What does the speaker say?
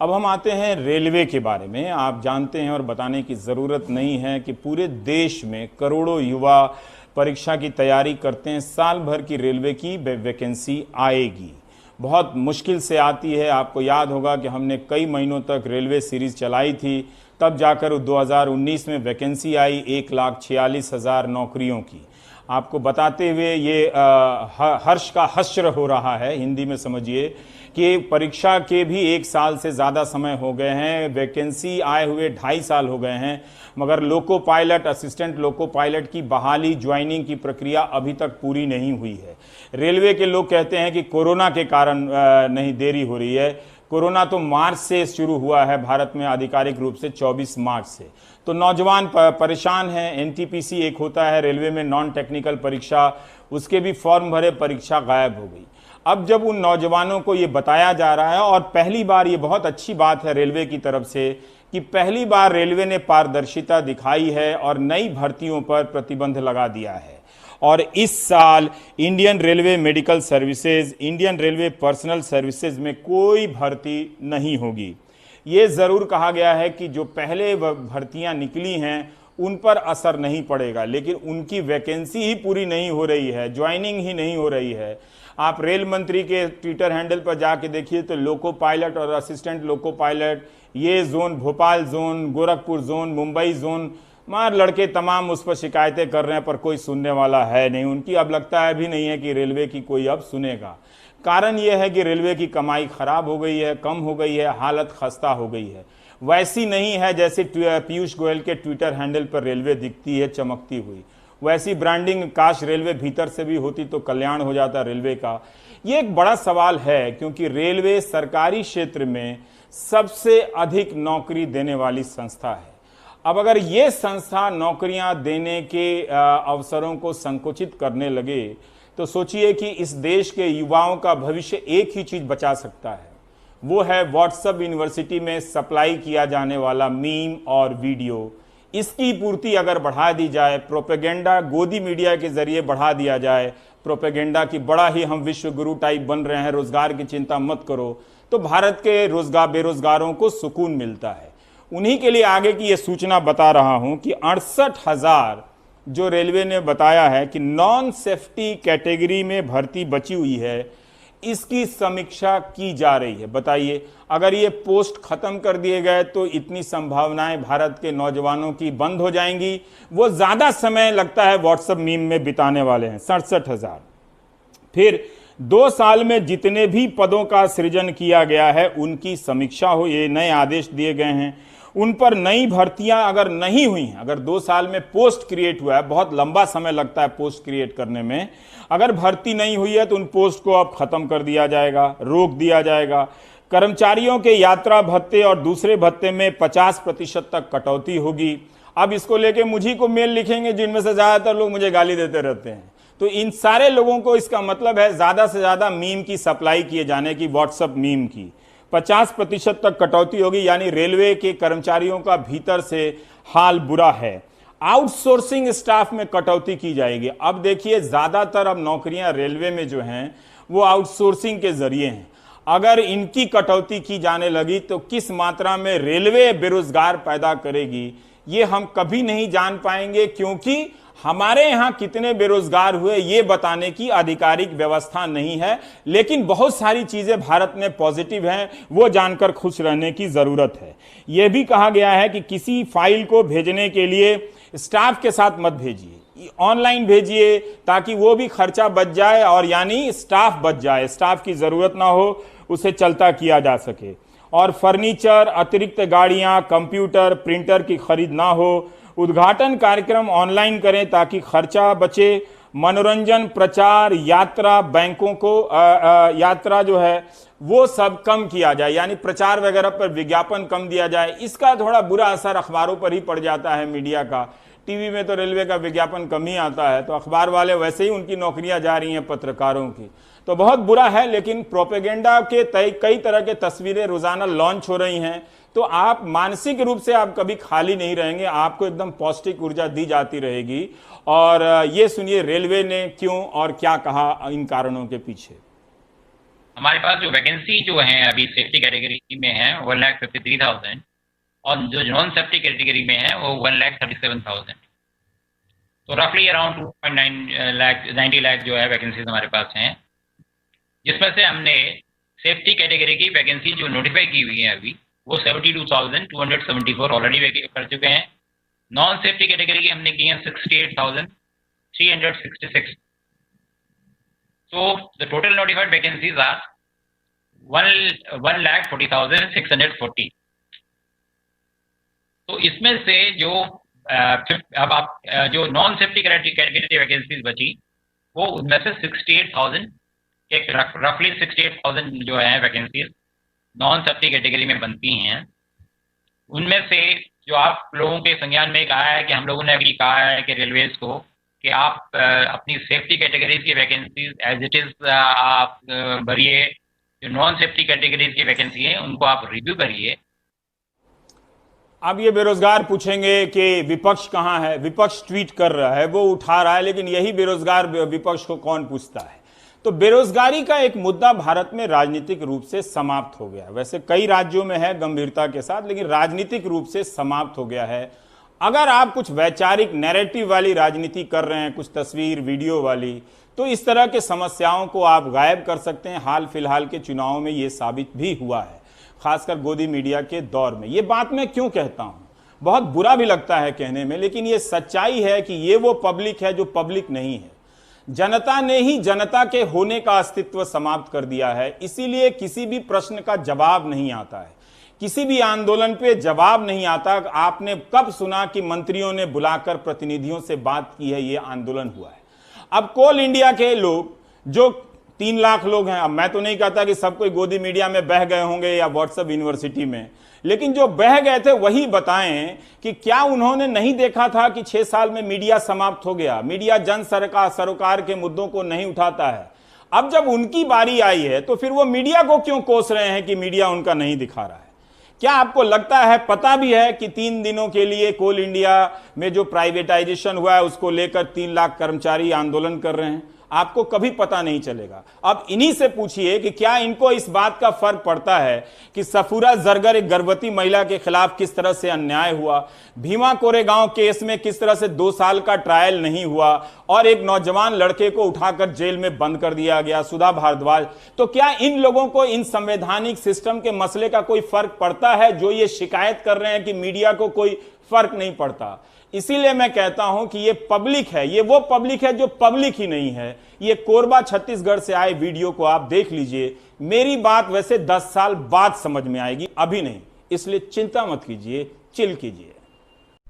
अब हम आते हैं रेलवे के बारे में। आप जानते हैं और बताने की ज़रूरत नहीं है कि पूरे देश में करोड़ों युवा परीक्षा की तैयारी करते हैं। साल भर की रेलवे की वैकेंसी आएगी, बहुत मुश्किल से आती है। आपको याद होगा कि हमने कई महीनों तक रेलवे सीरीज़ चलाई थी, तब जाकर 2019 में वैकेंसी आई 1,46,000 नौकरियों की। आपको बताते हुए ये हर्ष का हश्र हो रहा है, हिंदी में समझिए कि परीक्षा के भी 1 साल से ज़्यादा समय हो गए हैं, वैकेंसी आए हुए 2.5 साल हो गए हैं, मगर loco pilot, assistant loco pilot की बहाली, ज्वाइनिंग की प्रक्रिया अभी तक पूरी नहीं हुई है। रेलवे के लोग कहते हैं कि कोरोना के कारण नहीं देरी हो रही है। कोरोना तो मार्च से शुरू हुआ है भारत में, आधिकारिक रूप से 24 मार्च से। तो नौजवान परेशान हैं। एनटीपीसी एक होता है रेलवे में, नॉन टेक्निकल परीक्षा, उसके भी फॉर्म भरे, परीक्षा गायब हो गई। अब जब उन नौजवानों को ये बताया जा रहा है, और पहली बार, ये बहुत अच्छी बात है रेलवे की तरफ से कि पहली बार रेलवे ने पारदर्शिता दिखाई है और नई भर्तियों पर प्रतिबंध लगा दिया है। और इस साल Indian railway medical services, Indian railway personal services में कोई भर्ती नहीं होगी। ये ज़रूर कहा गया है कि जो पहले भर्तियां निकली हैं उन पर असर नहीं पड़ेगा, लेकिन उनकी वैकेंसी ही पूरी नहीं हो रही है, ज्वाइनिंग ही नहीं हो रही है। आप रेल मंत्री के ट्विटर हैंडल पर जाके देखिए तो लोको पायलट और असिस्टेंट लोको पायलट, ये zone, Bhopal zone, Gorakhpur zone, Mumbai zone, मार लड़के तमाम उस पर शिकायतें कर रहे हैं, पर कोई सुनने वाला है नहीं। उनकी अब लगता है भी नहीं है कि रेलवे की कोई अब सुनेगा। कारण यह है कि रेलवे की कमाई खराब हो गई है, कम हो गई है, हालत खस्ता हो गई है। वैसी नहीं है जैसे पीयूष गोयल के ट्विटर हैंडल पर रेलवे दिखती है चमकती हुई। वैसी ब्रांडिंग काश रेलवे भीतर से भी होती तो कल्याण हो जाता रेलवे का। ये एक बड़ा सवाल है, क्योंकि रेलवे सरकारी क्षेत्र में सबसे अधिक नौकरी देने वाली संस्था है। अब अगर ये संस्था नौकरियां देने के अवसरों को संकुचित करने लगे तो सोचिए कि इस देश के युवाओं का भविष्य एक ही चीज बचा सकता है, वो है व्हाट्सएप यूनिवर्सिटी में सप्लाई किया जाने वाला मीम और वीडियो। इसकी पूर्ति अगर बढ़ा दी जाए, प्रोपेगेंडा गोदी मीडिया के जरिए बढ़ा दिया जाए, प्रोपेगेंडा की बड़ा ही हम विश्व गुरु टाइप बन रहे हैं, रोजगार की चिंता मत करो, तो भारत के बेरोजगारों को सुकून मिलता है। उन्हीं के लिए आगे की ये सूचना बता रहा हूं कि 68,000 जो रेलवे ने बताया है कि नॉन सेफ्टी कैटेगरी में भर्ती बची हुई है, इसकी समीक्षा की जा रही है। बताइए, अगर ये पोस्ट खत्म कर दिए गए तो इतनी संभावनाएं भारत के नौजवानों की बंद हो जाएंगी। वो ज्यादा समय लगता है व्हाट्सएप मीम में बिताने वाले हैं, 67,000। फिर 2 साल में जितने भी पदों का सृजन किया गया है उनकी समीक्षा हो, ये नए आदेश दिए गए हैं। उन पर नई भर्तियां अगर नहीं हुई हैं, अगर 2 साल में पोस्ट क्रिएट हुआ है, बहुत लंबा समय लगता है पोस्ट क्रिएट करने में, अगर भर्ती नहीं हुई है तो उन पोस्ट को अब खत्म कर दिया जाएगा, रोक दिया जाएगा। कर्मचारियों के यात्रा भत्ते और दूसरे भत्ते में 50% तक कटौती होगी। अब इसको लेके मुझी को मेल लिखेंगे जिनमें से ज्यादातर लोग मुझे गाली देते रहते हैं। तो इन सारे लोगों को इसका मतलब है ज्यादा से ज्यादा मीम की सप्लाई किए जाने की, व्हाट्सएप मीम की 50% तक कटौती होगी। यानी रेलवे के कर्मचारियों का भीतर से हाल बुरा है। आउटसोर्सिंग स्टाफ में कटौती की जाएगी। अब देखिए, ज्यादातर अब नौकरियां रेलवे में जो हैं वो आउटसोर्सिंग के जरिए हैं। अगर इनकी कटौती की जाने लगी तो किस मात्रा में रेलवे बेरोजगार पैदा करेगी ये हम कभी नहीं जान पाएंगे, क्योंकि हमारे यहां कितने बेरोजगार हुए ये बताने की आधिकारिक व्यवस्था नहीं है। लेकिन बहुत सारी चीजें भारत में पॉजिटिव हैं, वो जानकर खुश रहने की जरूरत है। यह भी कहा गया है कि किसी फाइल को भेजने के लिए स्टाफ के साथ मत भेजिए, ऑनलाइन भेजिए, ताकि वो भी खर्चा बच जाए और यानी स्टाफ बच जाए, स्टाफ की जरूरत ना हो, उसे चलता किया जा सके। और फर्नीचर, अतिरिक्त गाड़ियां, कंप्यूटर, प्रिंटर की खरीद ना हो। उद्घाटन कार्यक्रम ऑनलाइन करें ताकि खर्चा बचे। मनोरंजन, प्रचार, यात्रा, बैंकों को यात्रा जो है वो सब कम किया जाए, यानी प्रचार वगैरह पर विज्ञापन कम दिया जाए। इसका थोड़ा बुरा असर अखबारों पर ही पड़ जाता है, मीडिया का। टीवी में तो रेलवे का विज्ञापन कम ही आता है, तो अखबार वाले वैसे ही उनकी नौकरियां जा रही हैं पत्रकारों की, तो बहुत बुरा है। लेकिन प्रोपेगेंडा के कई तरह के तस्वीरें रोजाना लॉन्च हो रही हैं, तो आप मानसिक रूप से आप कभी खाली नहीं रहेंगे, आपको एकदम पौष्टिक ऊर्जा दी जाती रहेगी। और ये सुनिए रेलवे ने क्यों और क्या कहा इन कारणों के पीछे। हमारे पास जो वैकेंसी जो है अभी सेफ्टी कैटेगरी में है 1,53,000, और जो नॉन सेफ्टी कैटेगरी में है वो 1,37,000। तो रफली अराउंड 2.9 लाख 90 लाख जो है वैकेंसीज हमारे पास हैं, जिसमें से हमने सेफ्टी कैटेगरी की वैकेंसी जो नोटिफाई की हुई है अभी वो 72,274 ऑलरेडी कर चुके हैं। नॉन सेफ्टी कैटेगरी की हमने की है 68,366। So the total notified vacancies are 1,40,640। तो इसमें से जो अब आप जो नॉन सेफ्टी कैटेगरी वैकेंसीज बची वो उनमें से 68,000 रफली 68,000 जो है वैकेंसीज नॉन सेफ्टी कैटेगरी में बनती हैं। उनमें से जो आप लोगों के संज्ञान में कहा है कि हम लोगों ने अभी कहा है कि रेलवेज को कि आप अपनी सेफ्टी कैटेगरीज की वैकेंसीज एज इट इज आप भरिए, जो नॉन सेफ्टी कैटेगरीज की वैकेंसी है उनको आप रिव्यू करिए। अब ये बेरोजगार पूछेंगे कि विपक्ष कहां है, विपक्ष ट्वीट कर रहा है, वो उठा रहा है, लेकिन यही बेरोजगार विपक्ष को कौन पूछता है। तो बेरोजगारी का एक मुद्दा भारत में राजनीतिक रूप से समाप्त हो गया। वैसे कई राज्यों में है गंभीरता के साथ, लेकिन राजनीतिक रूप से समाप्त हो गया है। अगर आप कुछ वैचारिक नैरेटिव वाली राजनीति कर रहे हैं, कुछ तस्वीर वीडियो वाली, तो इस तरह के समस्याओं को आप गायब कर सकते हैं। हाल फिलहाल के चुनावों में यह साबित भी हुआ है, खासकर गोदी मीडिया के दौर में। ये बात मैं क्यों कहता हूं, बहुत बुरा भी लगता है कहने में, लेकिन ये सच्चाई है कि ये वो पब्लिक है जो पब्लिक नहीं है। जनता ने ही जनता के होने का अस्तित्व समाप्त कर दिया है। इसीलिए किसी भी प्रश्न का जवाब नहीं आता है, किसी भी आंदोलन पे जवाब नहीं आता। आपने कब सुना कि मंत्रियों ने बुलाकर प्रतिनिधियों से बात की है, ये आंदोलन हुआ है। अब कोल इंडिया के लोग जो 3 लाख लोग हैं, अब मैं तो नहीं कहता कि सब कोई गोदी मीडिया में बह गए होंगे या व्हाट्सएप यूनिवर्सिटी में, लेकिन जो बह गए थे वही बताएं कि क्या उन्होंने नहीं देखा था कि 6 साल में मीडिया समाप्त हो गया, मीडिया जन सरोकार के मुद्दों को नहीं उठाता है। अब जब उनकी बारी आई है तो फिर वो मीडिया को क्यों कोस रहे हैं कि मीडिया उनका नहीं दिखा रहा है। क्या आपको लगता है, पता भी है कि 3 दिनों के लिए कोल इंडिया में जो प्राइवेटाइजेशन हुआ है उसको लेकर 3 लाख कर्मचारी आंदोलन कर रहे हैं? आपको कभी पता नहीं चलेगा। अब इन्हीं से पूछिए कि क्या इनको इस बात का फर्क पड़ता है कि सफूरा जरगर एक गर्भवती महिला के खिलाफ किस तरह से अन्याय हुआ, भीमा कोरेगांव केस में किस तरह से 2 साल का ट्रायल नहीं हुआ और एक नौजवान लड़के को उठाकर जेल में बंद कर दिया गया, सुधा भारद्वाज। तो क्या इन लोगों को इन संवैधानिक सिस्टम के मसले का कोई फर्क पड़ता है, जो ये शिकायत कर रहे हैं कि मीडिया को कोई फर्क नहीं पड़ता? इसीलिए मैं कहता हूं कि ये पब्लिक है, ये वो पब्लिक है जो पब्लिक ही नहीं है। ये कोरबा छत्तीसगढ़ से आए वीडियो को आप देख लीजिए। मेरी बात वैसे 10 साल बाद समझ में आएगी, अभी नहीं, इसलिए चिंता मत कीजिए, चिल कीजिए।